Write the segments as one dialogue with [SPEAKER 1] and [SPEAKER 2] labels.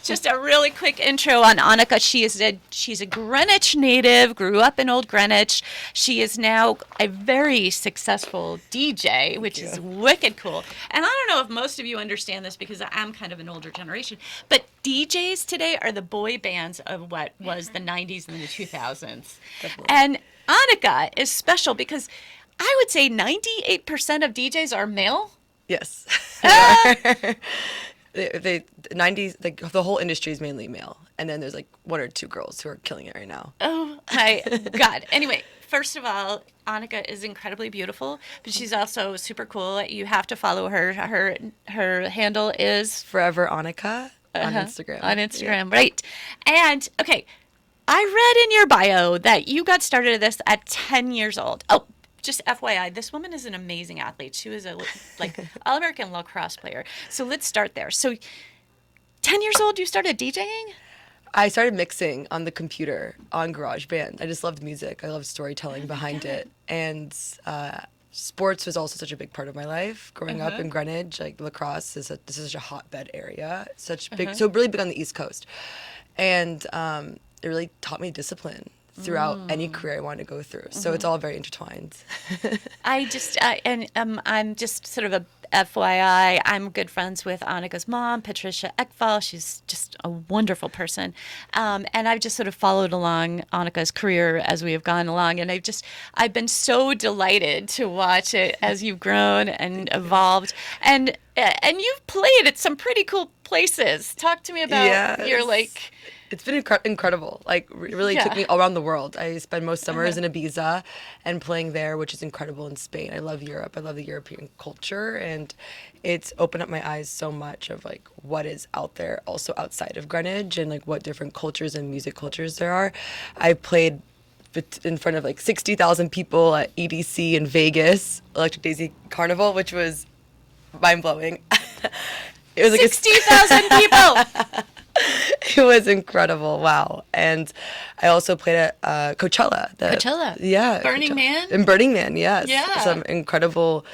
[SPEAKER 1] Just a really quick intro on Annicka. She's a Greenwich native, grew up in Old Greenwich. She is now a very successful DJ, which is wicked cool. And I don't know if most of you understand this because I'm kind of an older generation, but DJs today are the boy bands of what was the 90s and the 2000s. Definitely. And Annicka is special because I would say 98% of DJs are male.
[SPEAKER 2] Yes. They 90s, like the whole industry is mainly male, and then there's like one or two girls who are killing it right now.
[SPEAKER 1] Oh my God! Anyway, first of all, Annicka is incredibly beautiful, but she's also super cool. You have to follow her. Her handle is
[SPEAKER 2] Forever Annicka on Instagram.
[SPEAKER 1] On Instagram, yeah. Right? And okay, I read in your bio that you got started at this at 10 years old. Oh. Just FYI, this woman is an amazing athlete. She was a All-American lacrosse player. So let's start there. So 10 years old, you started DJing?
[SPEAKER 2] I started mixing on the computer on GarageBand. I just loved music. I loved storytelling behind it. And sports was also such a big part of my life. Growing up in Greenwich, like lacrosse is such a hotbed area. So really big on the East Coast. And it really taught me discipline throughout any career I wanted to go through. So it's all very intertwined.
[SPEAKER 1] I'm just sort of a FYI, I'm good friends with Annicka's mom, DJ Ekvall. She's just a wonderful person. And I've just sort of followed along Annicka's career as we have gone along. And I've been so delighted to watch it as you've grown and evolved. And you've played at some pretty cool places. Talk to me about your
[SPEAKER 2] It's been incredible. Like, really took me all around the world. I spend most summers in Ibiza and playing there, which is incredible in Spain. I love Europe. I love the European culture. And it's opened up my eyes so much of, like, what is out there also outside of Greenwich and, like, what different cultures and music cultures there are. I played in front of, like, 60,000 people at EDC in Vegas, Electric Daisy Carnival, which was mind-blowing. It was like
[SPEAKER 1] 60,000 people!
[SPEAKER 2] It was incredible. Wow. And I also played at Coachella.
[SPEAKER 1] Coachella?
[SPEAKER 2] Yeah.
[SPEAKER 1] Burning Man?
[SPEAKER 2] In Burning Man, yes.
[SPEAKER 1] Yeah.
[SPEAKER 2] Some incredible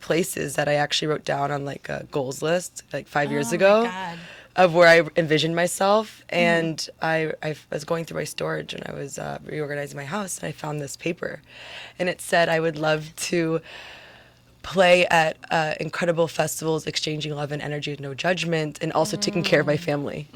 [SPEAKER 2] places that I actually wrote down on like a goals list like 5 years ago.
[SPEAKER 1] My God.
[SPEAKER 2] Of where I envisioned myself. And I was going through my storage and I was reorganizing my house and I found this paper. And it said I would love to play at incredible festivals, exchanging love and energy with no judgment, and also taking care of my family.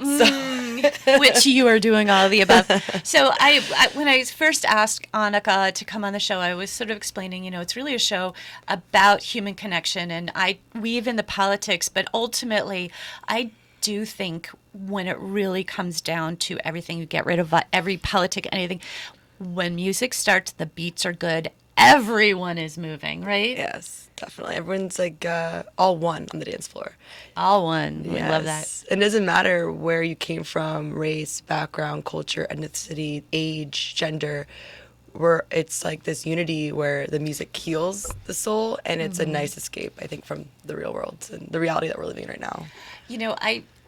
[SPEAKER 1] Which you are doing all of the above. So I when I first asked Annicka to come on the show, I was sort of explaining, it's really a show about human connection, and I weave in the politics, but ultimately, I do think when it really comes down to everything, you get rid of every politic, anything. When music starts, the beats are good. Everyone is moving, right?
[SPEAKER 2] Yes, definitely. Everyone's like all one on the dance floor.
[SPEAKER 1] All one. We love that.
[SPEAKER 2] It doesn't matter where you came from, race, background, culture, ethnicity, age, gender. It's like this unity where the music heals the soul, and it's a nice escape, I think, from the real world and the reality that we're living in right now.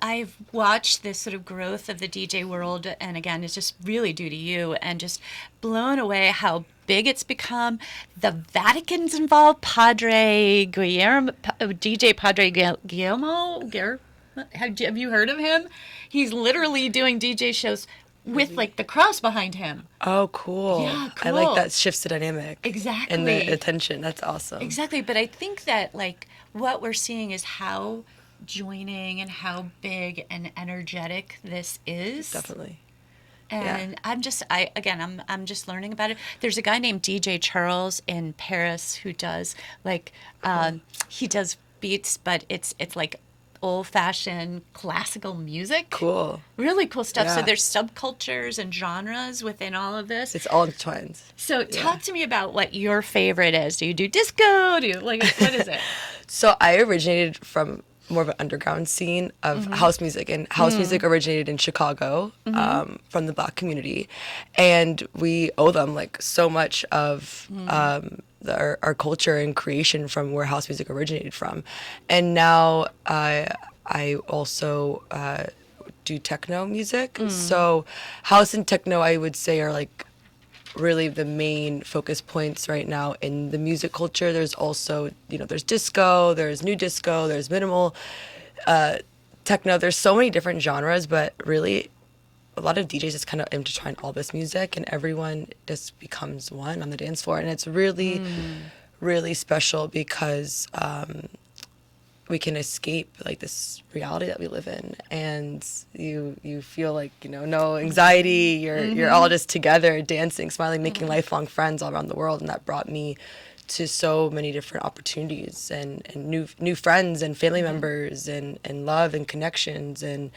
[SPEAKER 1] I've watched this sort of growth of the DJ world, and again, it's just really due to you, and just blown away how big it's become. The Vatican's involved. DJ Padre Guillermo. Have you heard of him? He's literally doing DJ shows with like the cross behind him.
[SPEAKER 2] Oh, cool.
[SPEAKER 1] Yeah, cool.
[SPEAKER 2] I like that shifts the dynamic.
[SPEAKER 1] Exactly.
[SPEAKER 2] And the attention. That's awesome.
[SPEAKER 1] Exactly. But I think that like what we're seeing is how joining and how big and energetic this is.
[SPEAKER 2] Definitely.
[SPEAKER 1] And I'm just learning about it. There's a guy named DJ Charles in Paris who does he does beats, but it's like old-fashioned classical music.
[SPEAKER 2] Cool.
[SPEAKER 1] Really cool stuff.
[SPEAKER 2] Yeah.
[SPEAKER 1] So there's subcultures and genres within all of this.
[SPEAKER 2] It's all intertwined.
[SPEAKER 1] So talk to me about what your favorite is. Do you do disco? What is it?
[SPEAKER 2] So I originated from more of an underground scene of house music, and house music originated in Chicago from the Black community, and we owe them like so much of our culture and creation from where house music originated from. And now I also do techno music. So house and techno, I would say, are like really the main focus points right now in the music culture. There's also, there's disco, there's new disco, there's minimal techno. There's so many different genres, but really a lot of DJs just kind of intertwine all this music, and everyone just becomes one on the dance floor. And it's really, really special because we can escape like this reality that we live in, and you feel like, you know, no anxiety. You're all just together, dancing, smiling, making lifelong friends all around the world. And that brought me to so many different opportunities and new friends and family members and love and connections. And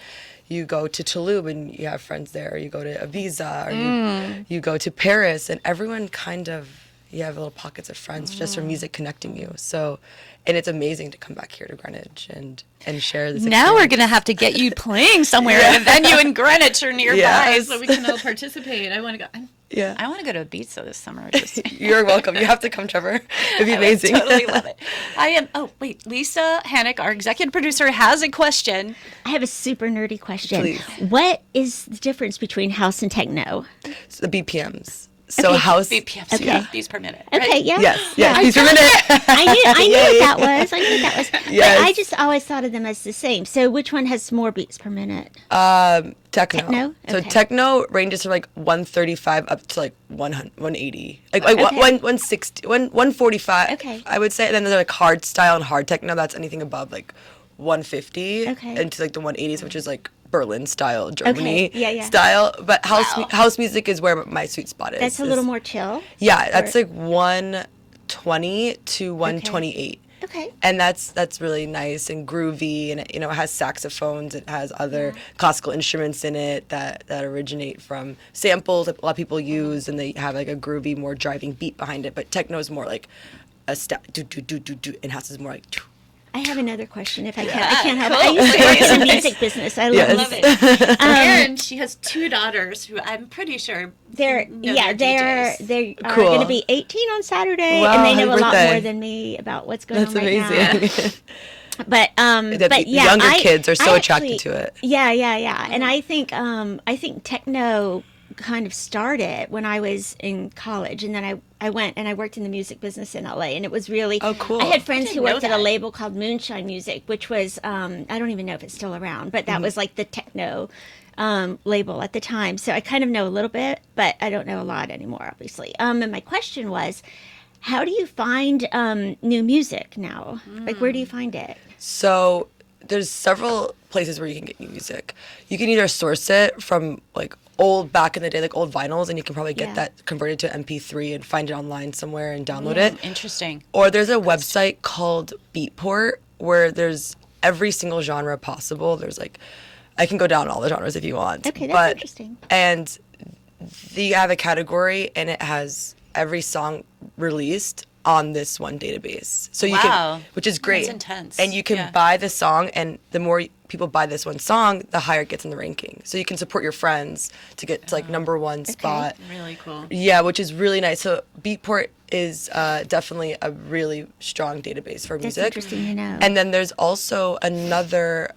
[SPEAKER 2] you go to Tulum and you have friends there, or you go to Ibiza, or you go to Paris, and everyone kind of, you have little pockets of friends just from music connecting you. So, and it's amazing to come back here to Greenwich and share this
[SPEAKER 1] Now we're
[SPEAKER 2] experience.
[SPEAKER 1] going to have to get you playing somewhere at a venue in Greenwich or nearby
[SPEAKER 2] Yes.
[SPEAKER 1] so we can all participate. I want to go.
[SPEAKER 2] Yeah.
[SPEAKER 1] I want to go to Ibiza this summer. Just
[SPEAKER 2] You're welcome. You have to come, Trevor. It'd be amazing.
[SPEAKER 1] I would totally love it. I am. Oh, wait. Lisa Hannick, our executive producer, has a question.
[SPEAKER 3] I have a super nerdy question.
[SPEAKER 2] Please.
[SPEAKER 3] What is the difference between house and techno?
[SPEAKER 2] So the BPMs. So
[SPEAKER 3] Okay.
[SPEAKER 2] house.
[SPEAKER 1] BPMs,
[SPEAKER 3] Okay.
[SPEAKER 1] beats per minute.
[SPEAKER 3] Okay,
[SPEAKER 1] Right?
[SPEAKER 3] yeah.
[SPEAKER 2] Yes. Yeah.
[SPEAKER 3] Yeah.
[SPEAKER 2] Please remember.
[SPEAKER 3] I knew what
[SPEAKER 2] Yay.
[SPEAKER 3] that was. I knew what that was.
[SPEAKER 2] Yes.
[SPEAKER 3] But I just always thought of them as the same. So which one has more beats per minute?
[SPEAKER 2] Techno.
[SPEAKER 3] Techno?
[SPEAKER 2] So
[SPEAKER 3] Okay.
[SPEAKER 2] techno ranges from like 135 up to like 100, 180. Like
[SPEAKER 3] Okay.
[SPEAKER 2] 160, 145.
[SPEAKER 3] Okay.
[SPEAKER 2] I would say. And then there's like hard style and hard techno. That's anything above like 150.
[SPEAKER 3] Okay.
[SPEAKER 2] Into like the 180s, which is like Berlin style, Germany
[SPEAKER 3] Yeah, yeah.
[SPEAKER 2] style. But house
[SPEAKER 1] Wow.
[SPEAKER 2] house music is where my sweet spot is.
[SPEAKER 3] That's a little more chill.
[SPEAKER 2] Yeah, that's like 120 to 128.
[SPEAKER 3] Okay.
[SPEAKER 2] And that's really nice and groovy, and it, you know, it has saxophones, it has other classical instruments in it that originate from samples that a lot of people use, and they have like a groovy, more driving beat behind it. But techno is more like a step, do do do do do, and house is more like. Doo.
[SPEAKER 3] I have another question if I can.
[SPEAKER 1] Yeah,
[SPEAKER 3] I can't help
[SPEAKER 1] cool.
[SPEAKER 3] it. I used to work in the music business. I
[SPEAKER 2] Yes.
[SPEAKER 3] love
[SPEAKER 1] Love
[SPEAKER 3] it.
[SPEAKER 1] it. And she has two daughters who I'm pretty sure
[SPEAKER 3] They're
[SPEAKER 1] know
[SPEAKER 3] yeah,
[SPEAKER 1] their
[SPEAKER 3] they
[SPEAKER 1] DJs.
[SPEAKER 3] are
[SPEAKER 2] Cool.
[SPEAKER 3] going to be 18 on Saturday,
[SPEAKER 2] Wow,
[SPEAKER 3] and they know
[SPEAKER 2] happy
[SPEAKER 3] a lot
[SPEAKER 2] birthday.
[SPEAKER 3] more than me about what's going
[SPEAKER 2] That's
[SPEAKER 3] on right
[SPEAKER 2] amazing.
[SPEAKER 3] now. But
[SPEAKER 2] The
[SPEAKER 3] yeah,
[SPEAKER 2] younger kids are so
[SPEAKER 3] I
[SPEAKER 2] attracted
[SPEAKER 3] actually-
[SPEAKER 2] to it.
[SPEAKER 3] Yeah, yeah, yeah. And I think techno kind of started when I was in college, and then I went and I worked in the music business in LA, and it was really
[SPEAKER 2] Oh, cool.
[SPEAKER 3] I had friends
[SPEAKER 1] didn't
[SPEAKER 3] who
[SPEAKER 1] know
[SPEAKER 3] worked at a
[SPEAKER 1] that.
[SPEAKER 3] label called Moonshine Music, which was I don't even know if it's still around, but that was like the techno label at the time. So I kind of know a little bit, but I don't know a lot anymore, obviously. And my question was, how do you find new music now? Like, where do you find it?
[SPEAKER 2] So there's several places where you can get new music. You can either source it from like old, back in the day, like old vinyls, and you can probably get
[SPEAKER 3] Yeah.
[SPEAKER 2] that converted to MP3 and find it online somewhere and download it.
[SPEAKER 1] Interesting.
[SPEAKER 2] Or there's a website called Beatport where there's every single genre possible. There's like, I can go down all the genres if you want.
[SPEAKER 3] Okay, that's interesting.
[SPEAKER 2] And you have a category, and it has every song released on this one database. So you
[SPEAKER 1] Wow.
[SPEAKER 2] can, which is great.
[SPEAKER 1] That's intense.
[SPEAKER 2] And you can
[SPEAKER 1] Yeah.
[SPEAKER 2] buy the song, and the more people buy this one song, the higher it gets in the ranking. So you can support your friends to get to like number one spot.
[SPEAKER 1] Really cool.
[SPEAKER 2] Yeah, which is really nice. So Beatport is definitely a really strong database for
[SPEAKER 3] That's
[SPEAKER 2] music.
[SPEAKER 3] interesting to know.
[SPEAKER 2] And then there's also another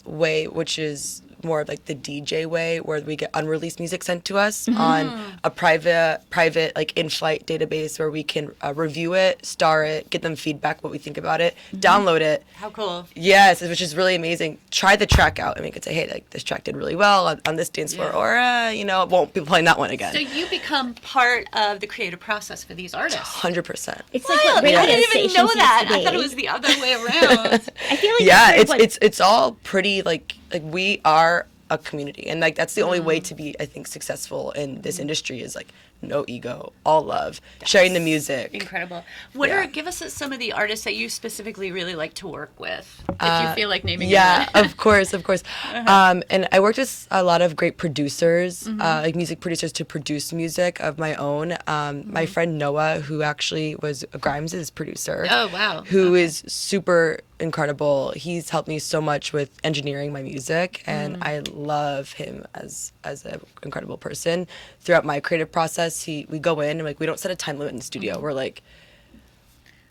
[SPEAKER 2] way, which is more like the DJ way, where we get unreleased music sent to us on a private like in-flight database where we can review it, star it, get them feedback, what we think about it, download it.
[SPEAKER 1] How cool.
[SPEAKER 2] Yes, which is really amazing. Try the track out, and we could say, hey, like this track did really well on this dance floor, or you know, it won't be playing that one again.
[SPEAKER 1] So you become part of the creative process for these artists.
[SPEAKER 2] 100%.
[SPEAKER 3] It's like what
[SPEAKER 1] I
[SPEAKER 3] radio
[SPEAKER 1] didn't even
[SPEAKER 3] stations
[SPEAKER 1] know
[SPEAKER 3] used
[SPEAKER 1] that.
[SPEAKER 3] to
[SPEAKER 1] I thought it
[SPEAKER 3] be.
[SPEAKER 1] was the other way around.
[SPEAKER 3] I feel like
[SPEAKER 2] Yeah,
[SPEAKER 3] that's what-
[SPEAKER 2] it's all pretty like we are a community, and like that's the only way to be, I think, successful in this industry is like no ego, all love, sharing the music.
[SPEAKER 1] Incredible. What
[SPEAKER 2] Yeah.
[SPEAKER 1] are give us some of the artists that you specifically really like to work with? If you feel like naming
[SPEAKER 2] Yeah,
[SPEAKER 1] anyone.
[SPEAKER 2] of course. And I worked with a lot of great producers, like music producers to produce music of my own. My friend Noah, who actually was Grimes' producer.
[SPEAKER 1] Oh, wow.
[SPEAKER 2] Who is super incredible. He's helped me so much with engineering my music, and I love him as an incredible person. Throughout my creative process, we go in and like we don't set a time limit in the studio. We're like,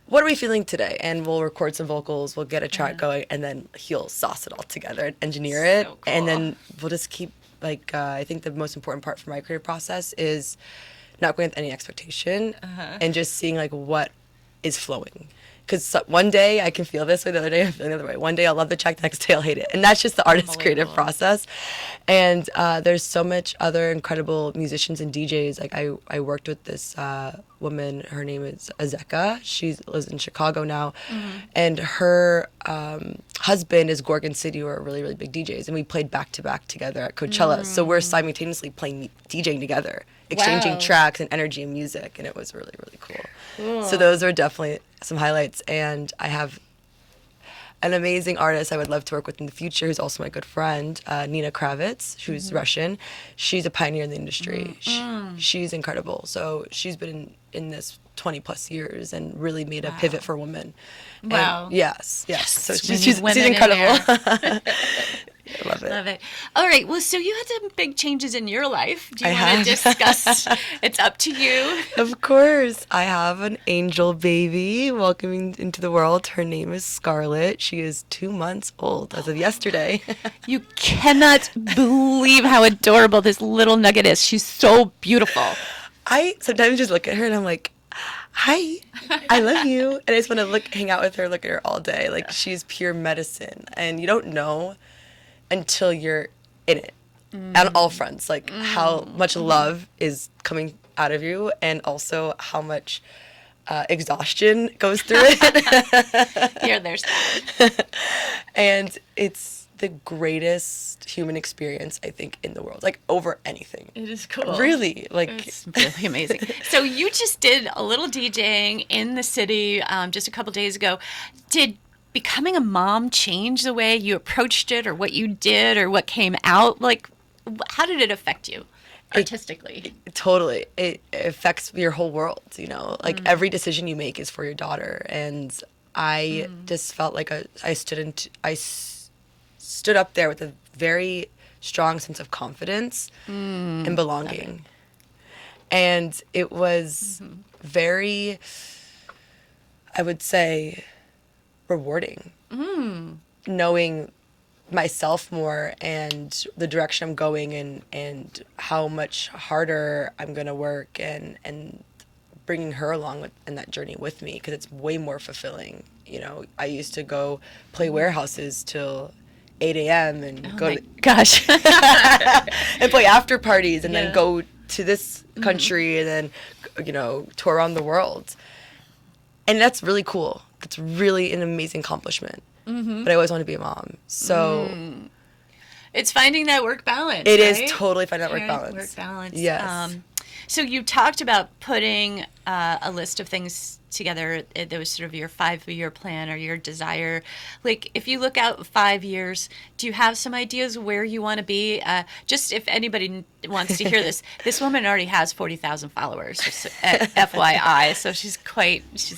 [SPEAKER 2] what are we feeling today? And we'll record some vocals, we'll get a track going, and then he'll sauce it all together and engineer it.
[SPEAKER 1] So cool.
[SPEAKER 2] And then we'll just keep, like, I think the most important part for my creative process is not going with any expectation and just seeing, like, what is flowing. because one day I can feel this way, the other day I'm feeling the other way. One day I'll love the track, the next day I'll hate it. And that's just the artist's creative process. And there's so much other incredible musicians and DJs. Like I worked with this woman, her name is Azeka. She lives in Chicago now. And her husband is Gorgon City, who are really, really big DJs. And we played back-to-back together at Coachella. So we're simultaneously playing, DJing together, exchanging tracks and energy and music. And it was really, really cool. So those are definitely some highlights. And I have an amazing artist I would love to work with in the future, who's also my good friend, Nina Kravitz, who's Russian. She's a pioneer in the industry. She's incredible. So she's been in this 20 plus years and really made a pivot for women.
[SPEAKER 1] Wow.
[SPEAKER 2] And yes. So
[SPEAKER 1] We
[SPEAKER 2] she's
[SPEAKER 1] need women
[SPEAKER 2] incredible. I love it.
[SPEAKER 1] Love it. All right. Well, so you had some big changes in your life. Do you
[SPEAKER 2] I
[SPEAKER 1] want to
[SPEAKER 2] have.
[SPEAKER 1] discuss? It's up to you.
[SPEAKER 2] Of course. I have an angel baby welcoming into the world. Her name is Scarlett. She is 2 months old as of yesterday.
[SPEAKER 1] You cannot believe how adorable this little nugget is. She's so beautiful.
[SPEAKER 2] I sometimes just look at her and I'm like, hi, I love you. And I just want to hang out with her, look at her all day. Like, she's pure medicine. And you don't know until you're in it on all fronts, like how much love is coming out of you and also how much exhaustion goes through it.
[SPEAKER 1] Here, there's that.
[SPEAKER 2] And it's the greatest human experience, I think, in the world, like over anything.
[SPEAKER 1] It is cool.
[SPEAKER 2] Really, like
[SPEAKER 1] It's really amazing. So you just did a little DJing in the city just a couple days ago. Did becoming a mom change the way you approached it or what you did or what came out? Like, how did it affect you artistically?
[SPEAKER 2] Totally. It affects your whole world, you know? Like, every decision you make is for your daughter. And I just felt like I stood up there with a very strong sense of confidence and belonging. And it was very, I would say, rewarding. Knowing myself more and the direction I'm going and how much harder I'm going to work and bringing her along in that journey with me, because it's way more fulfilling. You know, I used to go play warehouses till 8 a.m. and
[SPEAKER 1] Gosh.
[SPEAKER 2] and play after parties and then go to this country and then, you know, tour around the world. And that's really cool. It's really an amazing accomplishment. But I always want to be a mom. So
[SPEAKER 1] It's finding that work balance.
[SPEAKER 2] it
[SPEAKER 1] right?
[SPEAKER 2] is totally finding that work balance.
[SPEAKER 1] Work balance.
[SPEAKER 2] Yes.
[SPEAKER 1] So you talked about putting a list of things together. That was sort of your 5-year plan or your desire. Like, if you look out 5 years, do you have some ideas where you want to be? Just if anybody wants to hear this, this woman already has 40,000 followers, just FYI. So she's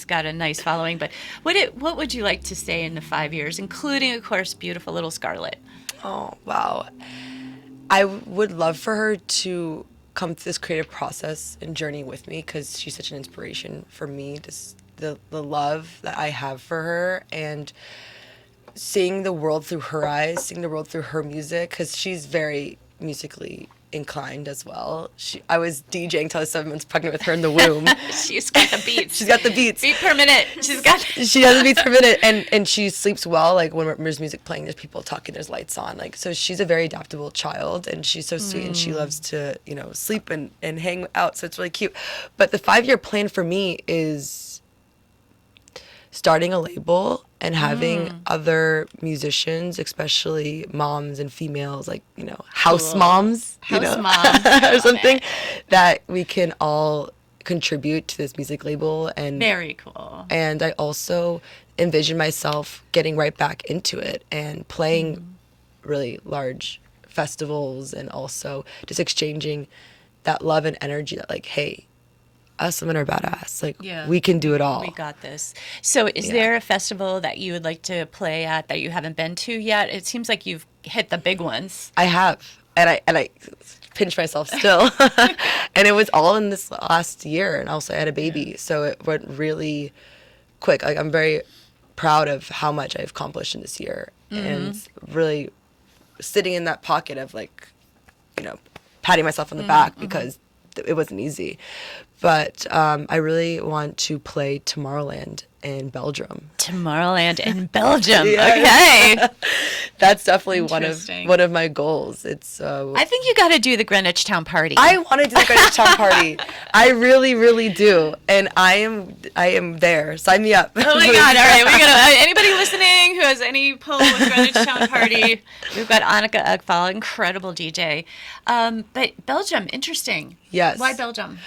[SPEAKER 1] got a nice following. But what would you like to say in the 5 years, including, of course, beautiful little Scarlett?
[SPEAKER 2] Oh, wow. I would love for her to come through this creative process and journey with me, because she's such an inspiration for me. Just the love that I have for her and seeing the world through her eyes, seeing the world through her music, because she's very musically inclined as well. I was DJing till I was 7 months pregnant with her in the womb.
[SPEAKER 1] She's got the beats.
[SPEAKER 2] She's got the beats.
[SPEAKER 1] Beat per minute. She
[SPEAKER 2] has the beats per minute, and she sleeps well. Like, when there's music playing, there's people talking, there's lights on. Like, so she's a very adaptable child, and she's so sweet, and she loves to, you know, sleep and hang out. So it's really cute. But the 5-year plan for me is starting a label and having other musicians, especially moms and females, like, you know, house moms,
[SPEAKER 1] moms.
[SPEAKER 2] or something, that we can all contribute to this music label. And
[SPEAKER 1] very cool.
[SPEAKER 2] And I also envision myself getting right back into it and playing really large festivals, and also just exchanging that love and energy that, like, hey, us women are badass. Like, we can do it all.
[SPEAKER 1] We got this. So is there a festival that you would like to play at that you haven't been to yet? It seems like you've hit the big ones.
[SPEAKER 2] I have. And I pinch myself still. And it was all in this last year. And also I had a baby. So it went really quick. Like, I'm very proud of how much I've accomplished in this year. And really sitting in that pocket of, like, you know, patting myself on the back, because it wasn't easy. But I really want to play Tomorrowland in Belgium.
[SPEAKER 1] Tomorrowland in Belgium.
[SPEAKER 2] Yes.
[SPEAKER 1] Okay.
[SPEAKER 2] That's definitely one
[SPEAKER 1] Interesting.
[SPEAKER 2] of my goals. It's
[SPEAKER 1] I think you got to do the Greenwich Town Party.
[SPEAKER 2] I want to do the Greenwich Town Party. I really, really do, and I am there. Sign me up.
[SPEAKER 1] Oh my God! All right, we're gonna. Anybody listening who has any pull with Greenwich Town Party, we've got Annicka Ekvall, incredible DJ. But Belgium, interesting.
[SPEAKER 2] Yes.
[SPEAKER 1] Why Belgium?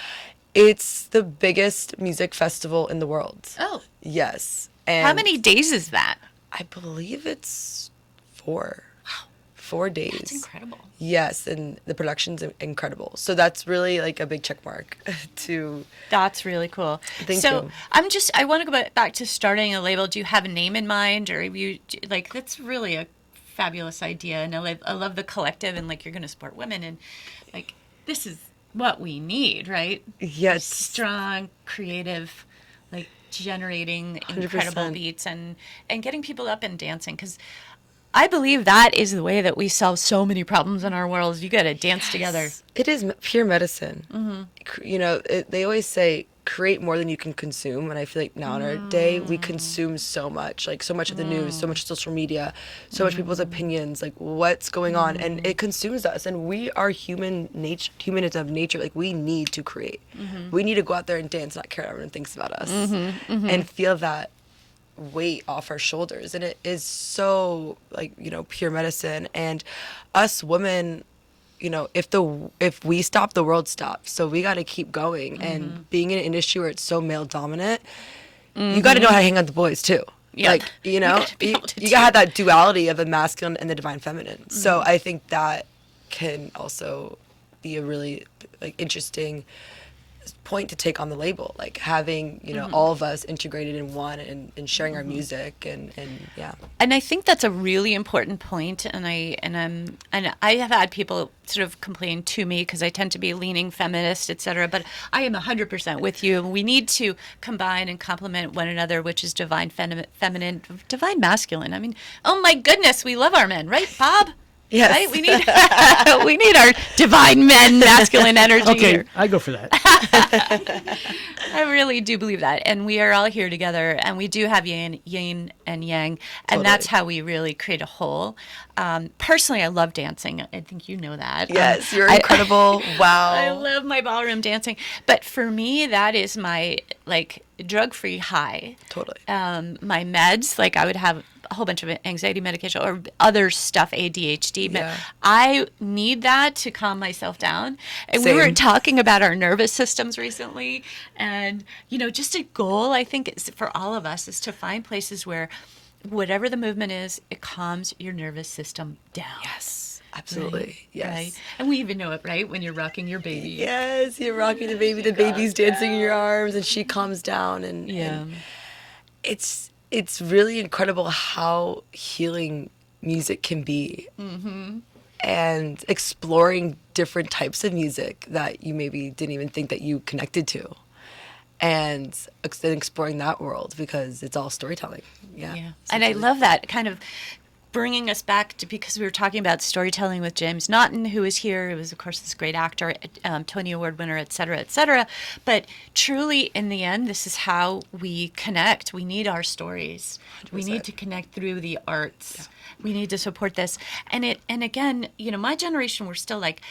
[SPEAKER 2] It's the biggest music festival in the world.
[SPEAKER 1] Oh,
[SPEAKER 2] Yes. And
[SPEAKER 1] how many days is that?
[SPEAKER 2] I believe it's 4. Wow. 4 days.
[SPEAKER 1] That's incredible.
[SPEAKER 2] Yes, and the production's incredible. So that's really like a big check mark to.
[SPEAKER 1] That's really cool.
[SPEAKER 2] Thank
[SPEAKER 1] so
[SPEAKER 2] you.
[SPEAKER 1] I want to go back to starting a label. Do you have a name in mind, or you like that's really a fabulous idea, and I love the collective, and like you're going to support women, and like this is what we need, right?
[SPEAKER 2] Yes.
[SPEAKER 1] Strong, creative, like generating incredible
[SPEAKER 2] 100%.
[SPEAKER 1] beats and getting people up and dancing, because I believe that is the way that we solve so many problems in our world. You got to dance together.
[SPEAKER 2] It is pure medicine. You know, they always say create more than you can consume, and I feel like now in our day we consume so much, like so much of the news, so much social media, so much people's opinions, like what's going on, and it consumes us. And we are humans of nature. Like we need to create. We need to go out there and dance, not care what everyone thinks about us, and feel that weight off our shoulders. And it is so like, you know, pure medicine. And us women, you know, if we stop, the world stops. So we got to keep going. And being in an industry where it's so male dominant, you got to know how to hang out with the boys too.
[SPEAKER 1] Yeah.
[SPEAKER 2] Like, you know,
[SPEAKER 1] gotta be
[SPEAKER 2] you
[SPEAKER 1] able to
[SPEAKER 2] got
[SPEAKER 1] do
[SPEAKER 2] to have that duality of the masculine and the divine feminine. So I think that can also be a really like interesting point to take on the label, like having, you know, all of us integrated in one and sharing our music and yeah.
[SPEAKER 1] And I think that's a really important point. And I have had people sort of complain to me because I tend to be leaning feminist, etc. But I am 100% with you. We need to combine and complement one another, which is divine feminine, divine masculine. I mean, oh my goodness, we love our men, right, Bob?
[SPEAKER 2] Yes.
[SPEAKER 1] Right? We need our divine men, masculine energy
[SPEAKER 4] Okay,
[SPEAKER 1] here.
[SPEAKER 4] I go for that.
[SPEAKER 1] I really do believe that. And we are all here together, and we do have yin and yang, and
[SPEAKER 2] Totally.
[SPEAKER 1] that's how we really create a whole. Personally, I love dancing. I think you know that.
[SPEAKER 2] Yes, you're incredible. Wow.
[SPEAKER 1] I love my ballroom dancing. But for me, that is my, like, drug-free high.
[SPEAKER 2] Totally.
[SPEAKER 1] My meds, like I would have a whole bunch of anxiety medication or other stuff, ADHD. But
[SPEAKER 2] Yeah.
[SPEAKER 1] I need that to calm myself down. And we were
[SPEAKER 2] Same.
[SPEAKER 1] talking about our nervous systems recently. And, you know, just a goal, I think, is for all of us is to find places where whatever the movement is, it calms your nervous system down.
[SPEAKER 2] Yes, absolutely. Yes.
[SPEAKER 1] Right? And we even know it, right? When you're rocking your baby.
[SPEAKER 2] Yes, you're rocking the baby. The baby's dancing in your arms, and she calms down. And it's really incredible how healing music can be, and exploring different types of music that you maybe didn't even think that you connected to, and then exploring that world because it's all storytelling. Yeah.
[SPEAKER 1] And I love that kind of bringing us back to, because we were talking about storytelling with James Naughton, who is here. He was, of course, this great actor, Tony Award winner, et cetera, et cetera. But truly, in the end, this is how we connect. We need our stories. 100%. We need to connect through the arts. Yeah. We need to support this. And again, you know, my generation, we're still like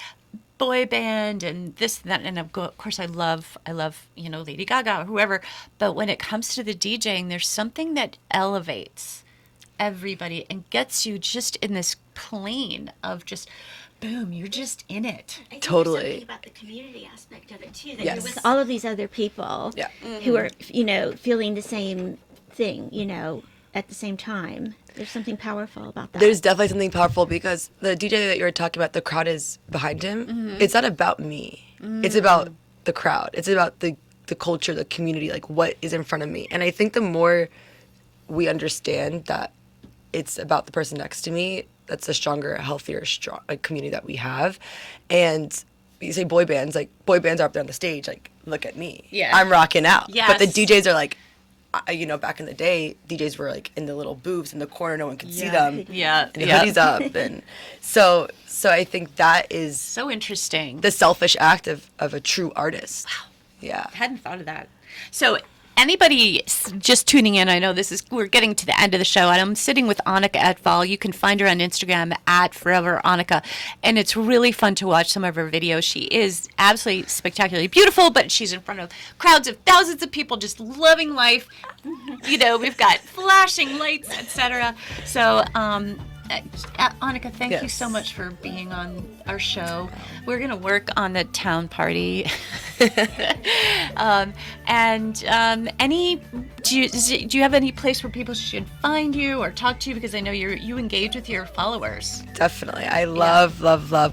[SPEAKER 1] boy band and this and that, and of course I love, you know, Lady Gaga or whoever. But when it comes to the DJing, there's something that elevates everybody and gets you just in this plane of just boom, you're just in it.
[SPEAKER 3] I think
[SPEAKER 2] Totally.
[SPEAKER 3] There's something about the community aspect of it too. That
[SPEAKER 2] Yes.
[SPEAKER 3] you're with all of these other people who are, you know, feeling the same thing, you know, at the same time. There's something powerful about that.
[SPEAKER 2] There's definitely something powerful because the DJ that you were talking about, the crowd is behind him. It's not about me. It's about the crowd. It's about the culture, the community, like what is in front of me. And I think the more we understand that it's about the person next to me, that's a stronger, healthier, community that we have. And you say boy bands, like boy bands are up there on the stage, like look at me.
[SPEAKER 1] Yeah.
[SPEAKER 2] I'm rocking out.
[SPEAKER 1] Yes.
[SPEAKER 2] But the DJs are like, you know, back in the day, DJs were like in the little booths in the corner, no one could see them.
[SPEAKER 1] Yeah.
[SPEAKER 2] And the hoodies up, and so I think that is
[SPEAKER 1] So interesting.
[SPEAKER 2] the selfish act of a true artist. Wow. Yeah.
[SPEAKER 1] I hadn't thought of that. So anybody just tuning in, I know we're getting to the end of the show, and I'm sitting with Annicka Ekvall. You can find her on Instagram at Forever Annicka, and it's really fun to watch some of her videos. She is absolutely spectacularly beautiful, but she's in front of crowds of thousands of people just loving life. You know, we've got flashing lights, etc. So, Annicka, thank you so much for being on our show. We're going to work on the town party. Do you have any place where people should find you or talk to you? Because I know you engage with your followers.
[SPEAKER 2] Definitely. I love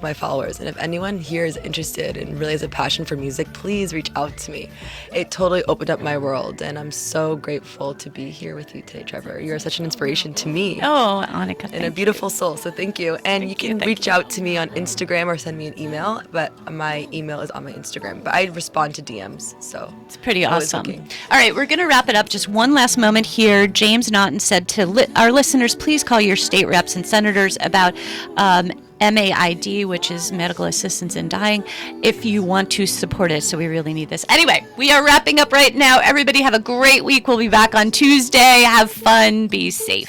[SPEAKER 2] my followers. And if anyone here is interested and really has a passion for music, please reach out to me. It totally opened up my world, and I'm so grateful to be here with you today, Trevor. You're such an inspiration to me.
[SPEAKER 1] Oh, Annicka,
[SPEAKER 2] and a beautiful soul, so thank you. And you can reach out to me on Instagram or send me an email, but my email is on my Instagram. But I respond to DMs, so
[SPEAKER 1] it's pretty awesome. All right, we're going to wrap it up. Just one last moment here. James Naughton said to our listeners, please call your state reps and senators about MAID, which is medical assistance in dying, if you want to support it. So we really need this. Anyway, we are wrapping up right now. Everybody have a great week. We'll be back on Tuesday. Have fun. Be safe.